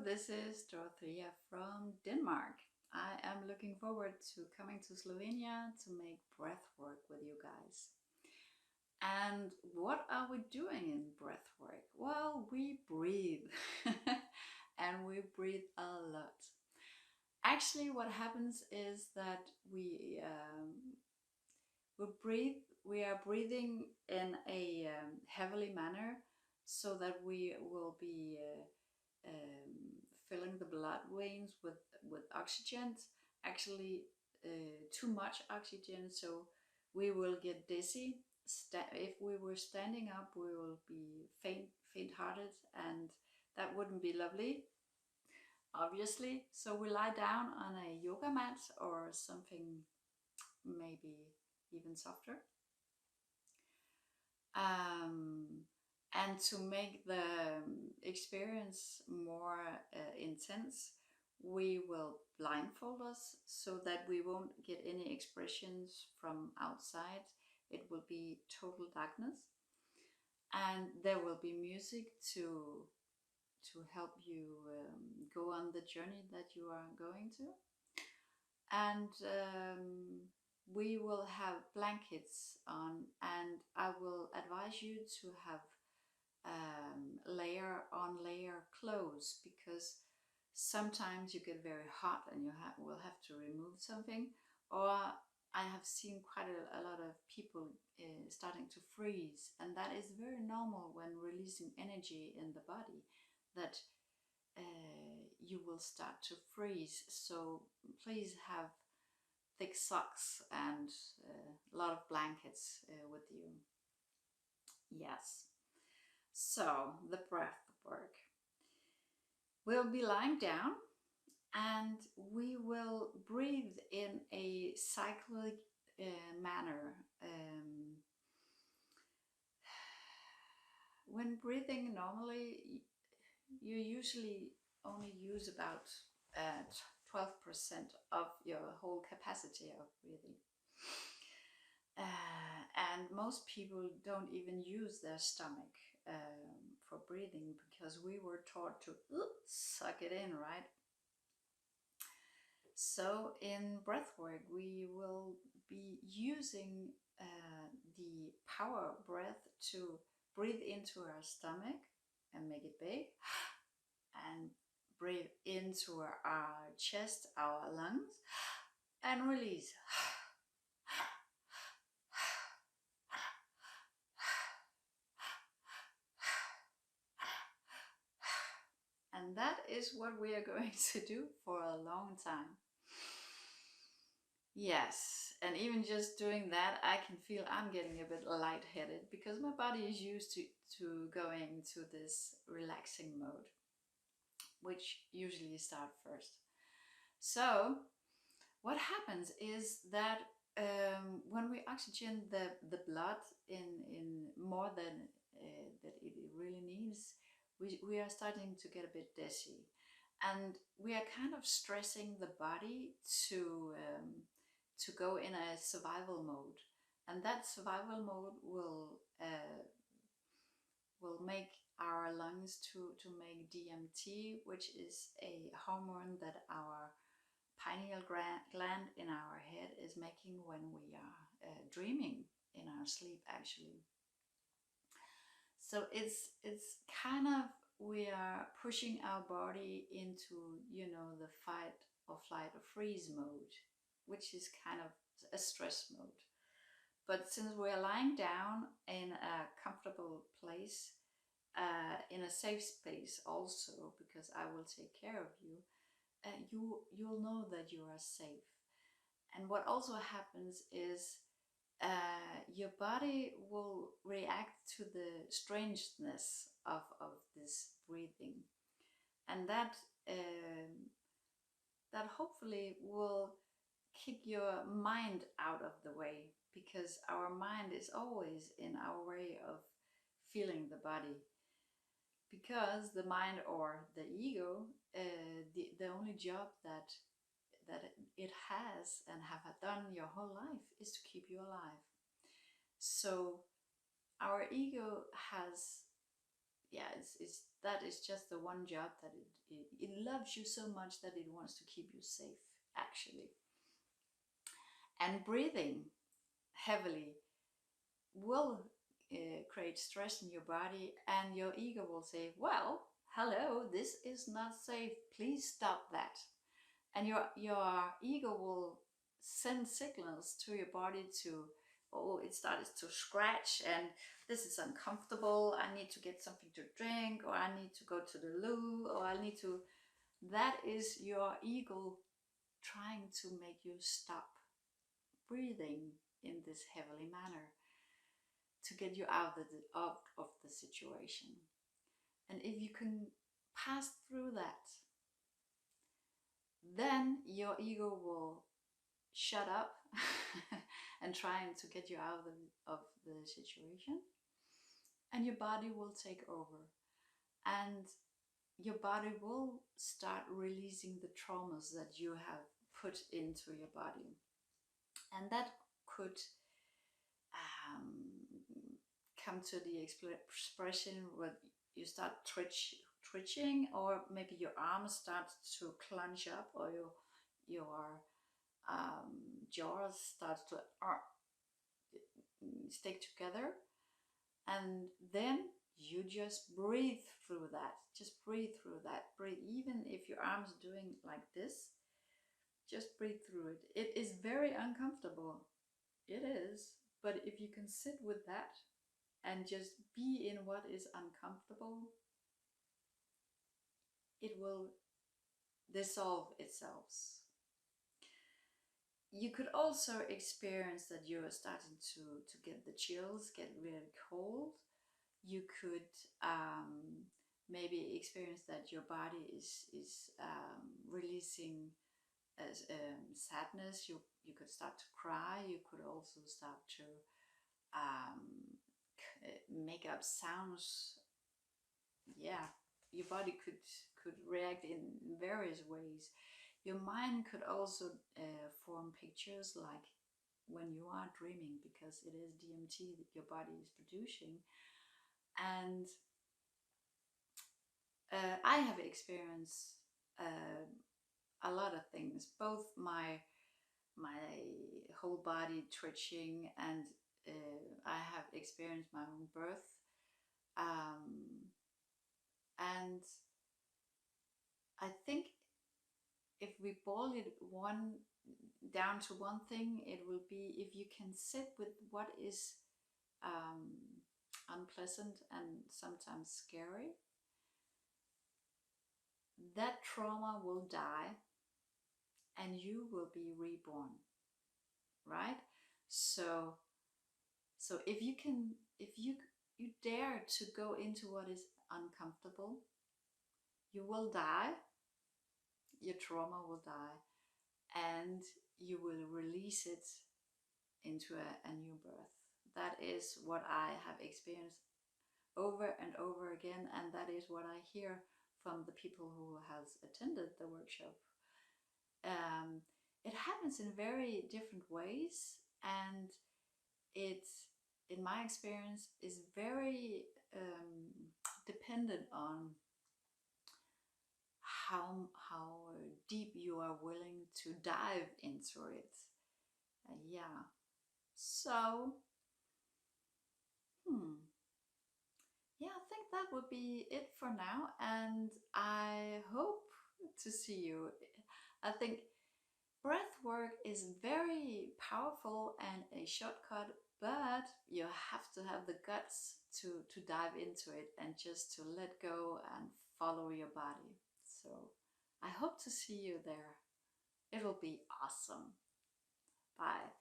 this is Dorothea from Denmark. I am looking forward to coming to Slovenia to make breath work with you guys. And what are we doing in breath work? Well, we breathe and we breathe a lot. Actually, what happens is that we are breathing in a heavily manner so that we will be filling the blood veins with oxygen. Actually, too much oxygen, so we will get dizzy. If we were standing up, we will be faint-hearted, and that wouldn't be lovely, obviously. So we lie down on a yoga mat or something maybe even softer. And to make the experience more intense, we will blindfold us so that we won't get any expressions from outside. It will be total darkness, and there will be music to help you go on the journey that you are going to. And we will have blankets on, and I will advise you to have layer on layer clothes, because sometimes you get very hot and you will have to remove something, or I have seen quite a lot of people starting to freeze, and that is very normal when releasing energy in the body, that you will start to freeze. So please have thick socks and a lot of blankets with you. Yes. So the breath work. We'll be lying down and we will breathe in a cyclic manner. When breathing normally, you usually only use about 12% of your whole capacity of breathing. And most people don't even use their stomach for breathing, because we were taught to suck it in, right? So in breathwork, we will be using the power breath to breathe into our stomach and make it big, and breathe into our chest, our lungs, and release. And that is what we are going to do for a long time. Yes, and even just doing that, I can feel I'm getting a bit lightheaded, because my body is used to going to this relaxing mode, which usually start first. So what happens is that when we oxygen the blood in more than that it really needs, we are starting to get a bit dizzy, and we are kind of stressing the body to go in a survival mode, and that survival mode will make our lungs to make DMT, which is a hormone that our pineal gland in our head is making when we are dreaming in our sleep, actually. So it's kind of, we are pushing our body into, the fight or flight or freeze mode, which is kind of a stress mode. But since we're lying down in a comfortable place, in a safe space also, because I will take care of you, you'll know that you are safe. And what also happens is your body will react to the strangeness of this breathing, and that hopefully will kick your mind out of the way, because our mind is always in our way of feeling the body, because the mind, or the ego, the only job that it has and have done your whole life is to keep you alive. So our ego has yeah, it's that is just the one job that it loves you so much that it wants to keep you safe, actually. And breathing heavily will create stress in your body, and your ego will say, well, hello, this is not safe, please stop that. And your ego will send signals to your body to, oh, it starts to scratch, and this is uncomfortable, I need to get something to drink, or I need to go to the loo, or I need to. That is your ego trying to make you stop breathing in this heavily manner, to get you out of the situation. And if you can pass through that, then your ego will shut up and trying to get you out of the situation, and your body will take over, and your body will start releasing the traumas that you have put into your body. And that could come to the expression where you start twitching, or maybe your arms start to clench up, or your jaws start to stick together. And then you just breathe through that. Just breathe through that. Breathe, even if your arms doing like this, just breathe through it. It is very uncomfortable. It is. But if you can sit with that and just be in what is uncomfortable, it will dissolve itself. You could also experience that you are starting to get the chills, get really cold. You could maybe experience that your body is releasing sadness. You could start to cry. You could also start to make up sounds. Yeah, your body could react in various ways. Your mind could also form pictures, like when you are dreaming, because it is DMT that your body is producing. And I have experienced a lot of things, both my whole body twitching, and I have experienced my own birth, and I think if we boil it down to one thing, it will be, if you can sit with what is unpleasant and sometimes scary, that trauma will die and you will be reborn, right? So if you dare to go into what is uncomfortable, you will die, your trauma will die, and you will release it into a new birth. That is what I have experienced over and over again, and that is what I hear from the people who has attended the workshop. It happens in very different ways, and it, in my experience, is very dependent on how deep you are willing to dive into it. Yeah. So, yeah, I think that would be it for now, and I hope to see you. I think breath work is very powerful and a shortcut, but you have to have the guts to dive into it and just to let go and follow your body. So I hope to see you there. It will be awesome. Bye.